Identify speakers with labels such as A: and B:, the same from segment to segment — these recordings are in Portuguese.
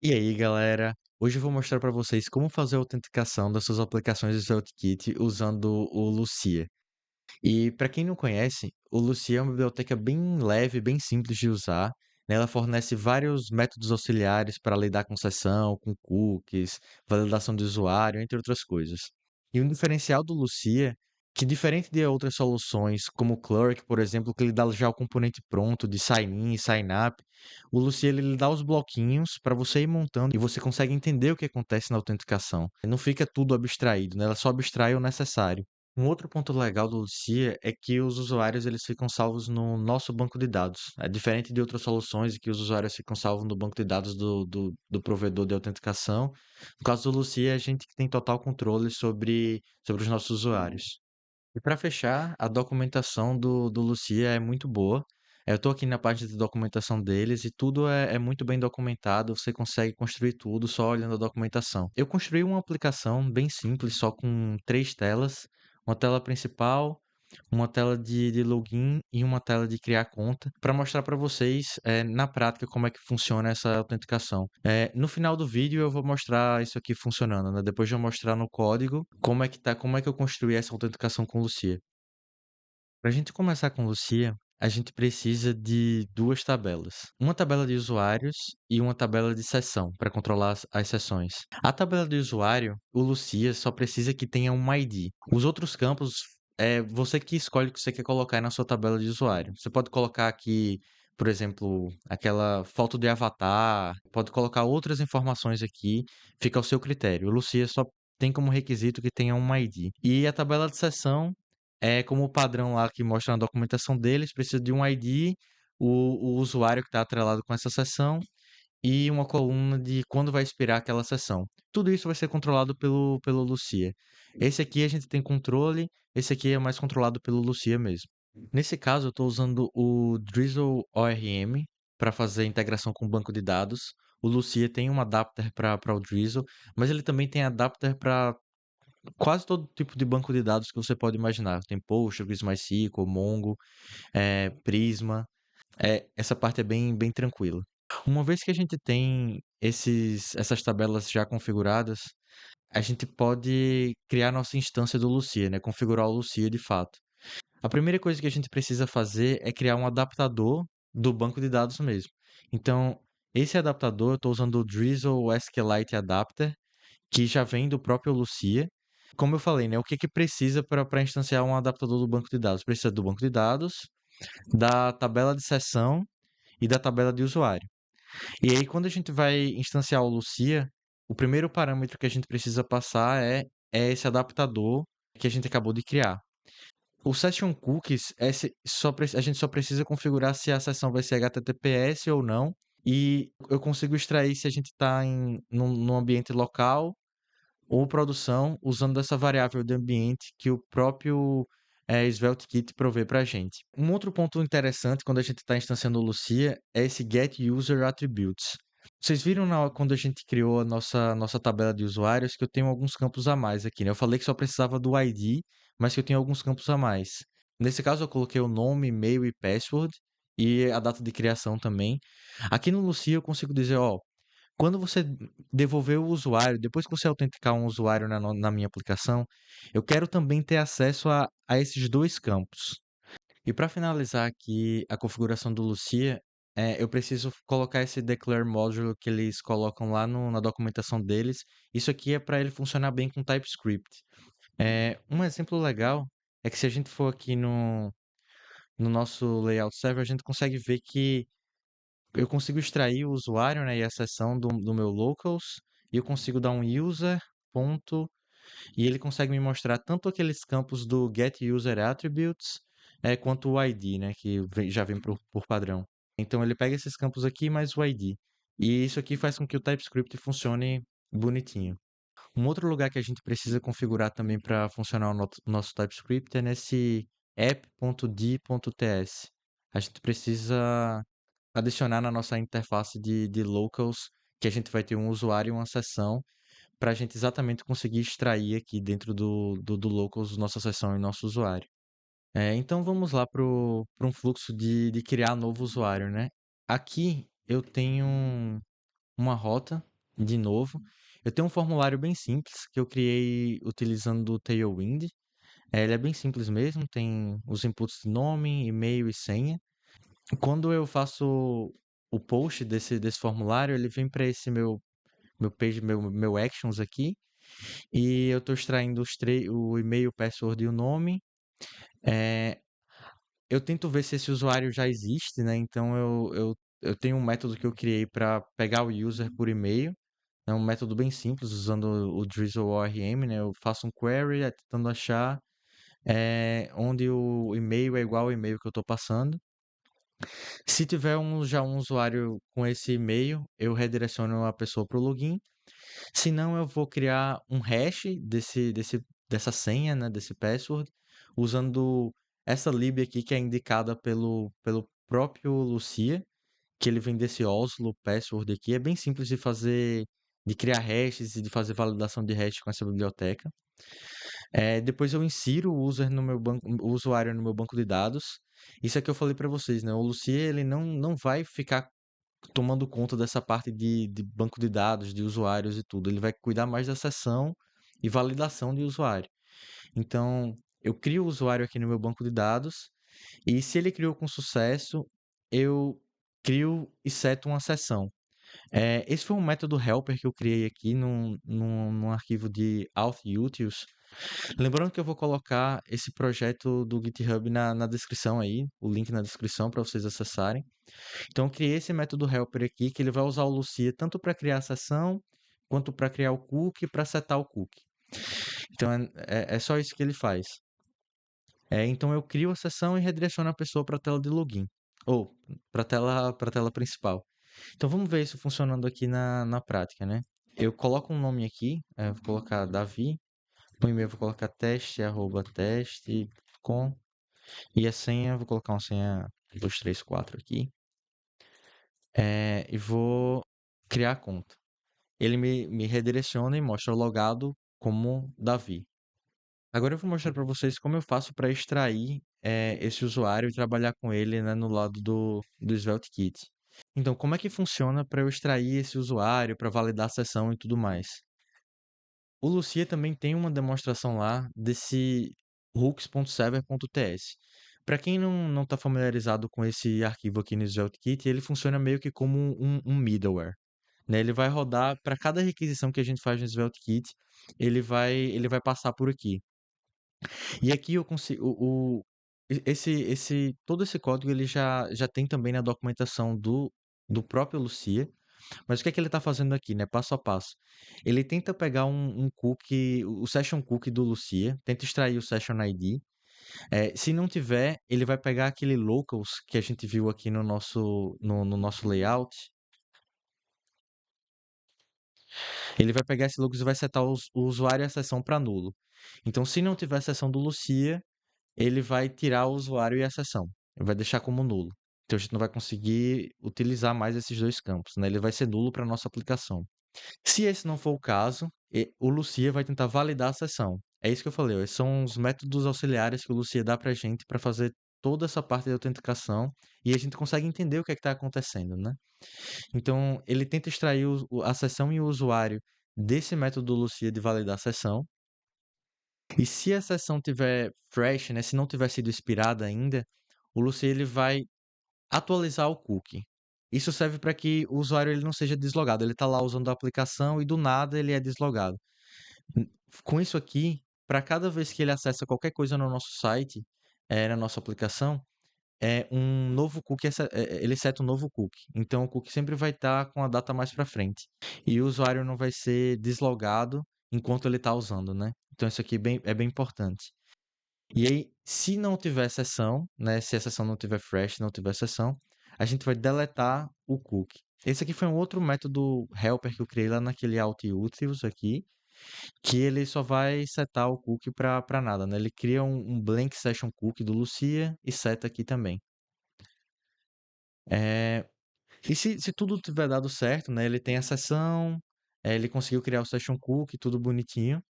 A: E aí, galera? Hoje eu vou mostrar para vocês como fazer a autenticação das suas aplicações de SvelteKit usando o Lucia. E para quem não conhece, o Lucia é uma biblioteca bem leve, bem simples de usar, né? Ela fornece vários métodos auxiliares para lidar com sessão, com cookies, validação de usuário, entre outras coisas. E um diferencial do Lucia, que diferente de outras soluções, como o Clerk, por exemplo, que ele dá já o componente pronto de sign-in e sign-up, o Lucia ele dá os bloquinhos para você ir montando e você consegue entender o que acontece na autenticação. Não fica tudo abstraído, né? Ela só abstrai o necessário. Um outro ponto legal do Lucia é que os usuários eles ficam salvos no nosso banco de dados. É diferente de outras soluções em que os usuários ficam salvos no banco de dados do provedor de autenticação. No caso do Lucia, a gente que tem total controle sobre os nossos usuários. E para fechar, a documentação do Lucia é muito boa. Eu estou aqui na parte de documentação deles e tudo é muito bem documentado. Você consegue construir tudo só olhando a documentação. Eu construí uma aplicação bem simples, só com três telas: uma tela principal, uma tela de login e uma tela de criar conta, para mostrar para vocês na prática como é que funciona essa autenticação. No final do vídeo eu vou mostrar isso aqui funcionando, né? Depois de eu mostrar no código como é que tá, como é que eu construí essa autenticação com Lucia. Para a gente começar com Lucia, a gente precisa de duas tabelas. Uma tabela de usuários e uma tabela de sessão, para controlar as sessões. A tabela de usuário, o Lucia só precisa que tenha um ID. Os outros campos, é você que escolhe o que você quer colocar na sua tabela de usuário. Você pode colocar aqui, por exemplo, aquela foto de avatar, pode colocar outras informações aqui, fica ao seu critério. O Lucia só tem como requisito que tenha um ID. E a tabela de sessão é como o padrão lá que mostra na documentação deles, precisa de um ID, o usuário que está atrelado com essa sessão e uma coluna de quando vai expirar aquela sessão. Tudo isso vai ser controlado pelo Lucia. Esse aqui a gente tem controle, esse aqui é mais controlado pelo Lucia mesmo. Nesse caso, eu estou usando o Drizzle ORM para fazer a integração com o banco de dados. O Lucia tem um adapter para o Drizzle, mas ele também tem adapter para quase todo tipo de banco de dados que você pode imaginar. Tem Postgres, MySQL, Mongo, Prisma. Essa parte é bem tranquila. Uma vez que a gente tem essas tabelas já configuradas, a gente pode criar nossa instância do Lucia, né? Configurar o Lucia de fato. A primeira coisa que a gente precisa fazer é criar um adaptador do banco de dados mesmo. Então, esse adaptador, eu estou usando o Drizzle SQLite Adapter, que já vem do próprio Lucia. Como eu falei, né? O que que precisa para instanciar um adaptador do banco de dados? Precisa do banco de dados, da tabela de sessão e da tabela de usuário. E aí, quando a gente vai instanciar o Lucia, o primeiro parâmetro que a gente precisa passar é esse adaptador que a gente acabou de criar. O Session Cookies, a gente só precisa configurar se a sessão vai ser HTTPS ou não. E eu consigo extrair se a gente está num ambiente local ou produção usando essa variável de ambiente que o próprio SvelteKit provê para a gente. Um outro ponto interessante quando a gente está instanciando o Lucia é esse Get User Attributes. Vocês viram quando a gente criou a nossa tabela de usuários que eu tenho alguns campos a mais aqui, né? Eu falei que só precisava do ID, mas que eu tenho alguns campos a mais. Nesse caso, eu coloquei o nome, e-mail e password e a data de criação também. Aqui no Lucia eu consigo dizer, ó, quando você devolver o usuário, depois que você autenticar um usuário na minha aplicação, eu quero também ter acesso a esses dois campos. E para finalizar aqui a configuração do Lucia, eu preciso colocar esse declare module que eles colocam lá na documentação deles. Isso aqui é para ele funcionar bem com TypeScript. Um exemplo legal é que se a gente for aqui no nosso layout server, a gente consegue ver que eu consigo extrair o usuário, né, e a sessão do meu locals, e eu consigo dar um user, ponto, e ele consegue me mostrar tanto aqueles campos do get user attributes, quanto o ID, né, que já vem por padrão. Então ele pega esses campos aqui mais o ID. E isso aqui faz com que o TypeScript funcione bonitinho. Um outro lugar que a gente precisa configurar também para funcionar o nosso TypeScript é nesse app.d.ts. A gente precisa adicionar na nossa interface de locals que a gente vai ter um usuário e uma sessão para a gente exatamente conseguir extrair aqui dentro do locals nossa sessão e nosso usuário. Então vamos lá para um fluxo de criar novo usuário, né? Aqui eu tenho uma rota de novo. Eu tenho um formulário bem simples que eu criei utilizando o Tailwind. Ele é bem simples mesmo, tem os inputs de nome, e-mail e senha. Quando eu faço o post desse formulário, ele vem para esse meu page, meu actions aqui, e eu estou extraindo o e-mail, o password e o nome. É, eu tento ver se esse usuário já existe, né? Então eu tenho um método que eu criei para pegar o user por e-mail. É um método bem simples, usando o Drizzle ORM, né? Eu faço um query, tentando achar onde o e-mail é igual ao e-mail que eu estou passando. Se tiver já um usuário com esse e-mail, eu redireciono a pessoa para o login. Se não, eu vou criar um hash dessa senha, né, desse password, usando essa lib aqui que é indicada pelo próprio Lucia, que ele vem desse Oslo password aqui. É bem simples de fazer, de criar hashes e de fazer validação de hash com essa biblioteca. Depois eu insiro o user no meu banco, o usuário no meu banco de dados. Isso é que eu falei para vocês, né? O Lucia, ele não vai ficar tomando conta dessa parte de banco de dados, de usuários e tudo. Ele vai cuidar mais da sessão e validação de usuário. Então, eu crio o usuário aqui no meu banco de dados e se ele criou com sucesso, eu crio e seto uma sessão. Esse foi um método helper que eu criei aqui num arquivo de auth-utils. Lembrando que eu vou colocar esse projeto do GitHub na descrição aí, o link na descrição para vocês acessarem. Então, eu criei esse método helper aqui, que ele vai usar o Lucia tanto para criar a sessão, quanto para criar o cookie e para setar o cookie. Então, é só isso que ele faz. Então, eu crio a sessão e redireciono a pessoa para a tela de login, ou para a tela principal. Então, vamos ver isso funcionando aqui na prática, né? Eu coloco um nome aqui, vou colocar Davi, no e-mail vou colocar teste@teste.com e a senha, vou colocar uma senha 234 aqui, e vou criar a conta. Ele me redireciona e mostra logado como Davi. Agora eu vou mostrar para vocês como eu faço para extrair esse usuário e trabalhar com ele, né, no lado do Svelte Kit. Então, como é que funciona para eu extrair esse usuário, para validar a sessão e tudo mais? O Lucia também tem uma demonstração lá desse hooks.server.ts. Para quem não está familiarizado com esse arquivo aqui no Svelte Kit, ele funciona meio que como um middleware, né? Ele vai rodar para cada requisição que a gente faz no Svelte Kit, ele vai passar por aqui. E aqui eu consigo todo esse código ele já tem também na documentação do próprio Lucia. Mas o que é que ele está fazendo aqui, né? Passo a passo. Ele tenta pegar um cookie, o session cookie do Lucia, tenta extrair o session ID. Se não tiver, ele vai pegar aquele locals que a gente viu aqui no nosso layout. Ele vai pegar esse locals e vai setar o usuário e a sessão para nulo. Então, se não tiver a sessão do Lucia, ele vai tirar o usuário e a sessão. Ele vai deixar como nulo. Então, a gente não vai conseguir utilizar mais esses dois campos, né? Ele vai ser nulo para nossa aplicação. Se esse não for o caso, o Lucia vai tentar validar a sessão. É isso que eu falei, ó, esses são os métodos auxiliares que o Lucia dá para a gente para fazer toda essa parte de autenticação e a gente consegue entender o que é que está acontecendo, né? Então, ele tenta extrair a sessão e o usuário desse método do Lucia de validar a sessão. E se a sessão tiver fresh, né, se não tiver sido expirada ainda, o Lucia ele vai atualizar o cookie. Isso serve para que o usuário ele não seja deslogado. Ele está lá usando a aplicação e do nada ele é deslogado. Com isso aqui, para cada vez que ele acessa qualquer coisa no nosso site, na nossa aplicação, um novo cookie, ele seta um novo cookie. Então o cookie sempre vai estar com a data mais para frente. E o usuário não vai ser deslogado enquanto ele está usando, né? Então isso aqui é bem importante. E aí, se não tiver sessão, né? Se a sessão não tiver fresh, não tiver sessão, a gente vai deletar o cookie. Esse aqui foi um outro método helper que eu criei lá naquele auth-utils aqui, que ele só vai setar o cookie para nada, né? Ele cria um blank session cookie do Lucia e seta aqui também. É, E se tudo tiver dado certo, né? Ele tem a sessão, ele conseguiu criar o session cookie, tudo bonitinho.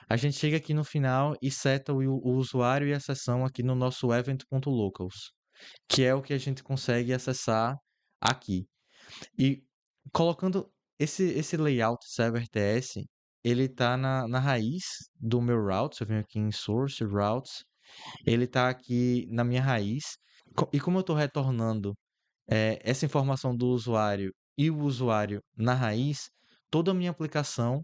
A: A gente chega aqui no final e seta o usuário e a sessão aqui no nosso event.locals, que é o que a gente consegue acessar aqui. E colocando esse layout server TS, ele tá na raiz do meu route. Se eu venho aqui em source routes, ele tá aqui na minha raiz. E como eu estou retornando essa informação do usuário e o usuário na raiz, toda a minha aplicação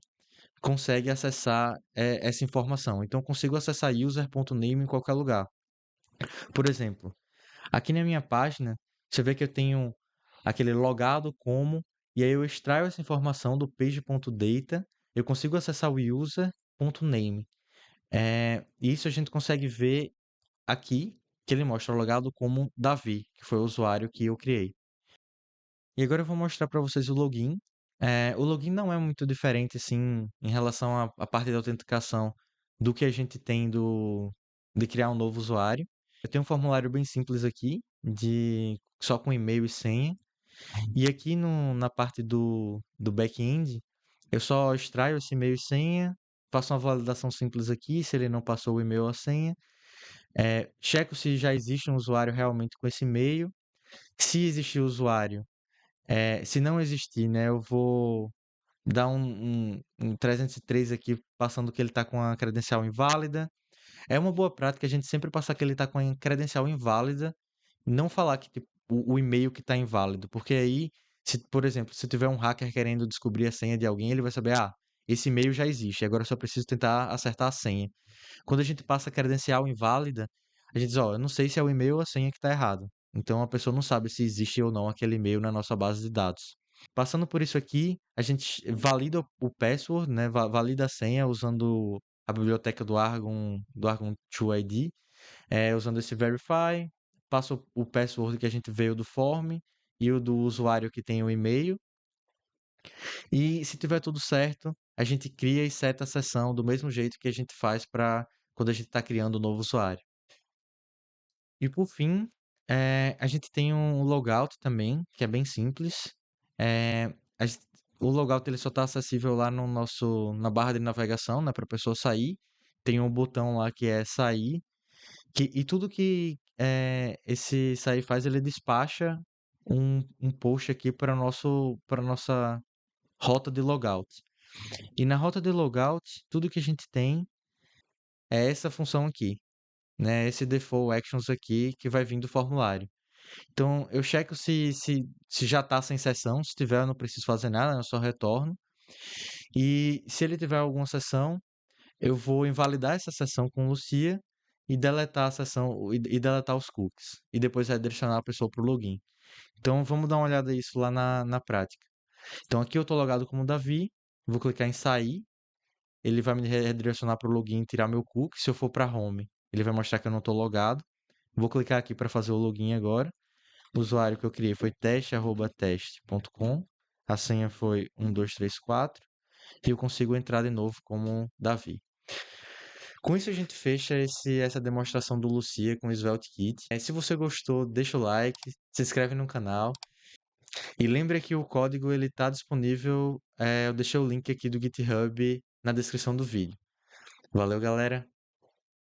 A: consegue acessar essa informação. Então, eu consigo acessar user.name em qualquer lugar. Por exemplo, aqui na minha página, você vê que eu tenho aquele logado como, e aí eu extraio essa informação do page.data, eu consigo acessar o user.name. Isso a gente consegue ver aqui, que ele mostra logado como Davi, que foi o usuário que eu criei. E agora eu vou mostrar para vocês o login. O login não é muito diferente, assim, em relação à parte da autenticação do que a gente tem de criar um novo usuário. Eu tenho um formulário bem simples aqui, só com e-mail e senha. E aqui na parte do back-end, eu só extraio esse e-mail e senha, faço uma validação simples aqui, se ele não passou o e-mail ou a senha. Checo se já existe um usuário realmente com esse e-mail. Se existir usuário, se não existir, né, eu vou dar um 303 aqui, passando que ele está com a credencial inválida. É uma boa prática a gente sempre passar que ele está com a credencial inválida, e não falar que tipo, o e-mail que está inválido, porque aí, se, por exemplo, se tiver um hacker querendo descobrir a senha de alguém, ele vai saber, esse e-mail já existe, agora eu só preciso tentar acertar a senha. Quando a gente passa a credencial inválida, a gente diz, eu não sei se é o e-mail ou a senha que está errado. Então a pessoa não sabe se existe ou não aquele e-mail na nossa base de dados. Passando por isso aqui, a gente valida o password, né? Valida a senha usando a biblioteca do Argon 2ID, usando esse verify, passa o password que a gente veio do form e o do usuário que tem o e-mail. E se tiver tudo certo, a gente cria e seta a sessão do mesmo jeito que a gente faz para quando a gente está criando um novo usuário. E por fim, a gente tem um logout também, que é bem simples. Eh, a gen O logout ele só está acessível lá no na barra de navegação, né, para a pessoa sair. Tem um botão lá que é sair, e tudo que esse sair faz, ele despacha um post aqui para nossa rota de logout. E na rota de logout, tudo que a gente tem é essa função aqui, né? Esse default actions aqui que vai vir do formulário. Então, eu checo se já está sem sessão. Se tiver, eu não preciso fazer nada, eu só retorno. E se ele tiver alguma sessão, eu vou invalidar essa sessão com Lucia e deletar a sessão e deletar os cookies. E depois redirecionar a pessoa para o login. Então, vamos dar uma olhada nisso lá na prática. Então, aqui eu estou logado como Davi, vou clicar em sair, ele vai me redirecionar para o login e tirar meu cookie. Se eu for para home, ele vai mostrar que eu não estou logado. Vou clicar aqui para fazer o login agora. O usuário que eu criei foi teste@teste.com. A senha foi 1234 e eu consigo entrar de novo como Davi. Com isso a gente fecha essa demonstração do Lucia com o SvelteKit. Se você gostou, deixa o like, se inscreve no canal e lembra que o código ele está disponível. Eu deixei o link aqui do GitHub na descrição do vídeo. Valeu, galera!